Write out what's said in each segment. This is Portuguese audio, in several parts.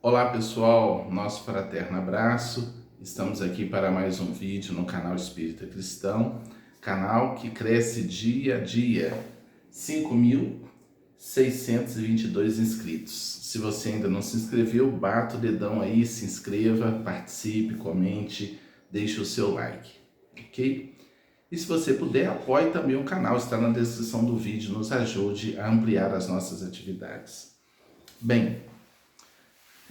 Olá pessoal, nosso fraterno abraço. Estamos aqui para mais um vídeo no canal Espírita Cristão, canal que cresce dia a dia, 5.622 inscritos. Se você ainda não se inscreveu, bata o dedão aí, se inscreva, participe, comente, deixe o seu like, ok? E se você puder, apoie também o canal, está na descrição do vídeo, nos ajude a ampliar as nossas atividades. Bem,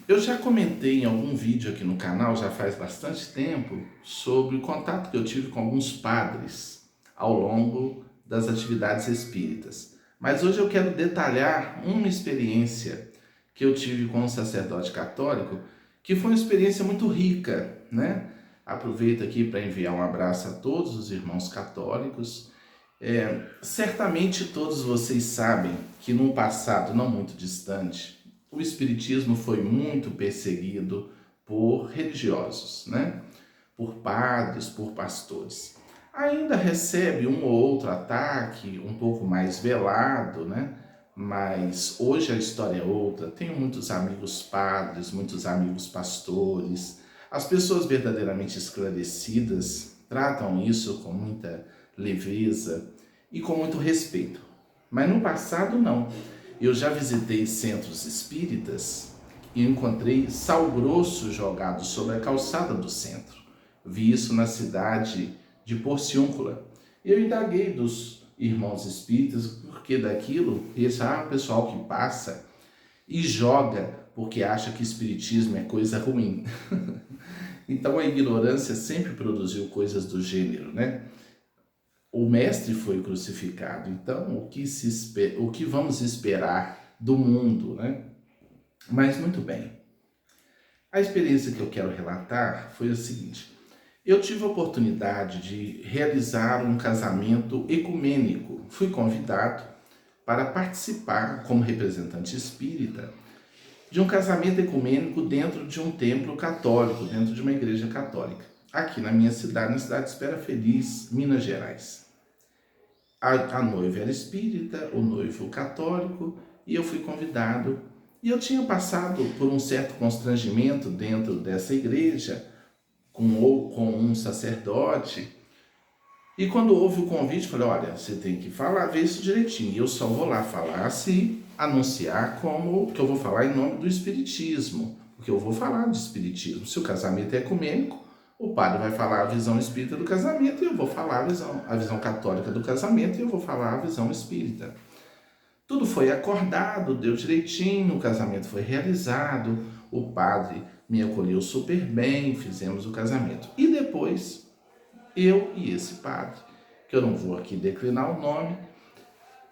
eu já comentei em algum vídeo aqui no canal, já faz bastante tempo, sobre o contato que eu tive com alguns padres ao longo das atividades espíritas. Mas hoje eu quero detalhar uma experiência que eu tive com um sacerdote católico, que foi uma experiência muito rica, né? Aproveito aqui para enviar um abraço a todos os irmãos católicos. Certamente todos vocês sabem que num passado não muito distante, o Espiritismo foi muito perseguido por religiosos, né? Por padres, por pastores. Ainda recebe um ou outro ataque, um pouco mais velado, né? Mas hoje a história é outra. Tenho muitos amigos padres, muitos amigos pastores. As pessoas verdadeiramente esclarecidas tratam isso com muita leveza e com muito respeito. Mas no passado, não. Eu já visitei centros espíritas e encontrei sal grosso jogado sobre a calçada do centro. Vi isso na cidade de Porciúncula. Eu indaguei dos irmãos espíritas por que daquilo, e eles o pessoal que passa e joga porque acha que espiritismo é coisa ruim. Então a ignorância sempre produziu coisas do gênero, né? O mestre foi crucificado, então o que vamos esperar do mundo, né? Mas muito bem. A experiência que eu quero relatar foi a seguinte: eu tive a oportunidade de realizar um casamento ecumênico. Fui convidado para participar como representante espírita de um casamento ecumênico dentro de um templo católico, dentro de uma igreja católica, aqui na minha cidade, na cidade de Espera Feliz, Minas Gerais. A noiva era espírita, o noivo católico, e eu fui convidado. E eu tinha passado por um certo constrangimento dentro dessa igreja, com um sacerdote. E quando houve o convite, falei, olha, você tem que falar, ver isso direitinho. E eu só vou lá falar se anunciar como que eu vou falar em nome do espiritismo. Porque eu vou falar de espiritismo. Se o casamento é ecumênico, o padre vai falar a visão espírita do casamento e eu vou falar a visão católica do casamento e eu vou falar a visão espírita. Tudo foi acordado, deu direitinho, o casamento foi realizado, o padre me acolheu super bem, fizemos o casamento. E depois, eu e esse padre, que eu não vou aqui declinar o nome,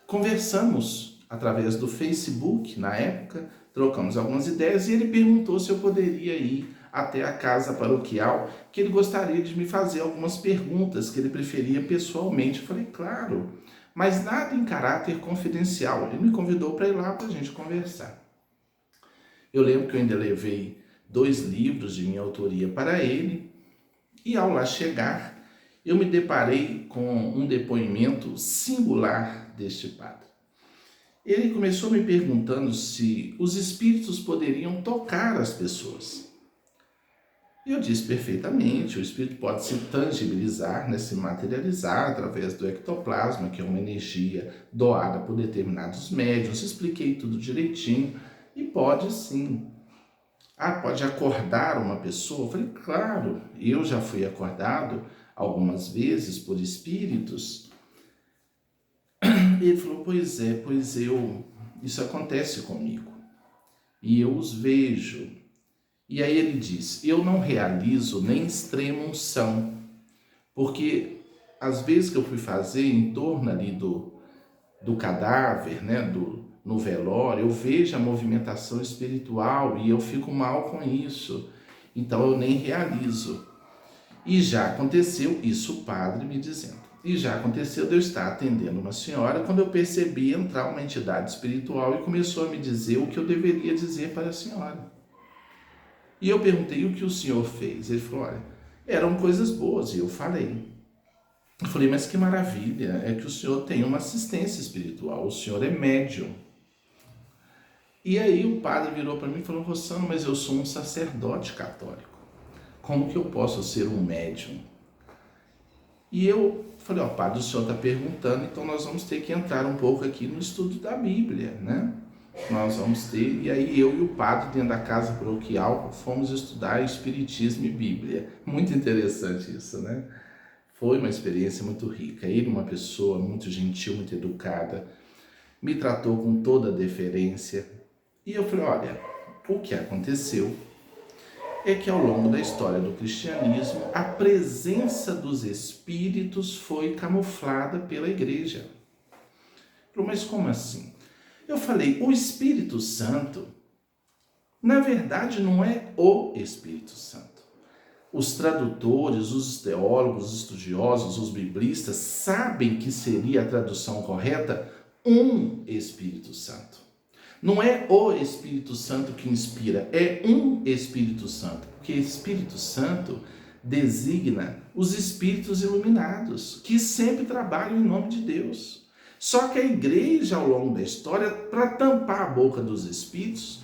conversamos através do Facebook, na época, trocamos algumas ideias e ele perguntou se eu poderia ir até a casa paroquial, que ele gostaria de me fazer algumas perguntas que ele preferia pessoalmente. Eu falei, claro, mas nada em caráter confidencial. Ele me convidou para ir lá para a gente conversar. Eu lembro que eu ainda levei 2 livros de minha autoria para ele e ao lá chegar, eu me deparei com um depoimento singular deste padre. Ele começou me perguntando se os espíritos poderiam tocar as pessoas. E eu disse perfeitamente, o espírito pode se tangibilizar, né, se materializar através do ectoplasma, que é uma energia doada por determinados médiuns. Expliquei tudo direitinho e pode sim. Pode acordar uma pessoa? Eu falei, claro, eu já fui acordado algumas vezes por espíritos. Ele falou, pois é, isso acontece comigo. E eu os vejo. E aí ele diz, eu não realizo nem extrema-unção, porque às vezes que eu fui fazer em torno ali do cadáver, né, no velório, eu vejo a movimentação espiritual e eu fico mal com isso, então eu nem realizo. E já aconteceu, isso o padre me dizendo, e já aconteceu de eu estar atendendo uma senhora quando eu percebi entrar uma entidade espiritual e começou a me dizer o que eu deveria dizer para a senhora. E eu perguntei o que o senhor fez. Ele falou, olha, eram coisas boas. E eu falei, mas que maravilha, é que o senhor tem uma assistência espiritual, o senhor é médium. E aí o padre virou para mim e falou: Rossano, mas eu sou um sacerdote católico. Como que eu posso ser um médium? E eu falei: ó, padre, o senhor está perguntando, então nós vamos ter que entrar um pouco aqui no estudo da Bíblia, né? Nós vamos ter, e aí eu e o padre dentro da casa paroquial fomos estudar Espiritismo e Bíblia. Muito interessante isso, né? Foi uma experiência muito rica. Ele, uma pessoa muito gentil, muito educada, me tratou com toda a deferência. E eu falei: olha, o que aconteceu é que ao longo da história do cristianismo, a presença dos espíritos foi camuflada pela igreja. Eu falei: mas como assim? Eu falei: o Espírito Santo, na verdade, não é o Espírito Santo. Os tradutores, os teólogos, os estudiosos, os biblistas sabem que seria a tradução correta um Espírito Santo. Não é o Espírito Santo que inspira, é um Espírito Santo, porque Espírito Santo designa os espíritos iluminados, que sempre trabalham em nome de Deus. Só que a igreja, ao longo da história, para tampar a boca dos espíritos,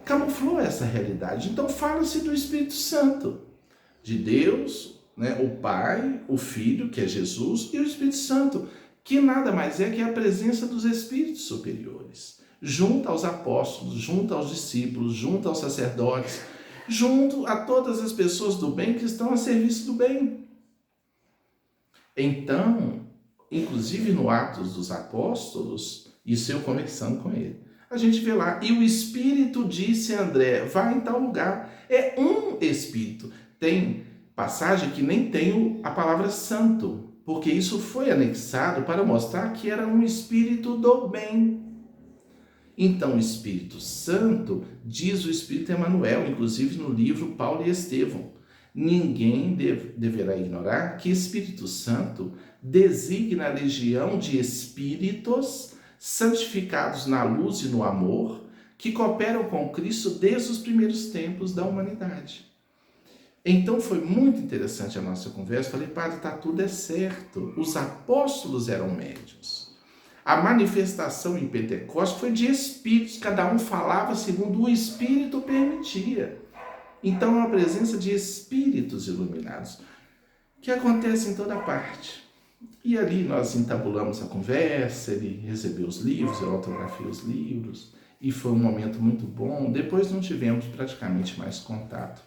camuflou essa realidade. Então fala-se do Espírito Santo, de Deus, né, o Pai, o Filho, que é Jesus, e o Espírito Santo, que nada mais é que a presença dos espíritos superiores, junto aos apóstolos, junto aos discípulos, junto aos sacerdotes, junto a todas as pessoas do bem que estão a serviço do bem. Então, inclusive no Atos dos Apóstolos, isso eu conversando com ele, a gente vê lá: e o Espírito disse a André, vai em tal lugar. É um Espírito. Tem passagem que nem tem a palavra santo, porque isso foi anexado para mostrar que era um Espírito do bem. Então, o Espírito Santo, diz o Espírito Emmanuel, inclusive no livro Paulo e Estevão, ninguém deverá ignorar que Espírito Santo designa a legião de espíritos santificados na luz e no amor, que cooperam com Cristo desde os primeiros tempos da humanidade. Então foi muito interessante a nossa conversa. Falei: padre, tá tudo é certo. Os apóstolos eram médiuns. A manifestação em Pentecostes foi de espíritos, cada um falava segundo o Espírito permitia. Então, é uma presença de espíritos iluminados, que acontece em toda parte. E ali nós entabulamos a conversa, ele recebeu os livros, eu autografei os livros, e foi um momento muito bom. Depois não tivemos praticamente mais contato,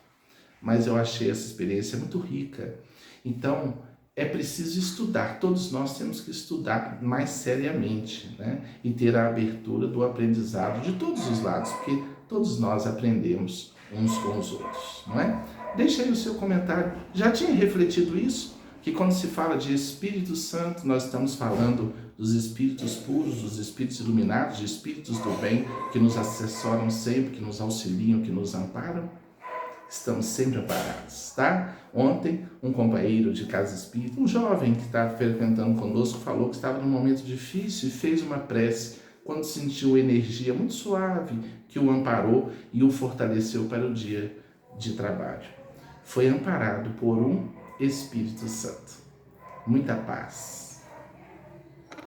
mas eu achei essa experiência muito rica. Então, é preciso estudar, todos nós temos que estudar mais seriamente, né? E ter a abertura do aprendizado de todos os lados, porque todos nós aprendemos uns com os outros, não é? Deixa aí o seu comentário. Já tinha refletido isso? Que quando se fala de Espírito Santo, nós estamos falando dos espíritos puros, dos espíritos iluminados, de espíritos do bem, que nos assessoram sempre, que nos auxiliam, que nos amparam? Estamos sempre amparados, tá? Ontem, um companheiro de casa espírita, um jovem que está frequentando conosco, falou que estava num momento difícil e fez uma prece quando sentiu energia muito suave que o amparou e o fortaleceu para o dia de trabalho. Foi amparado por um Espírito Santo. Muita paz.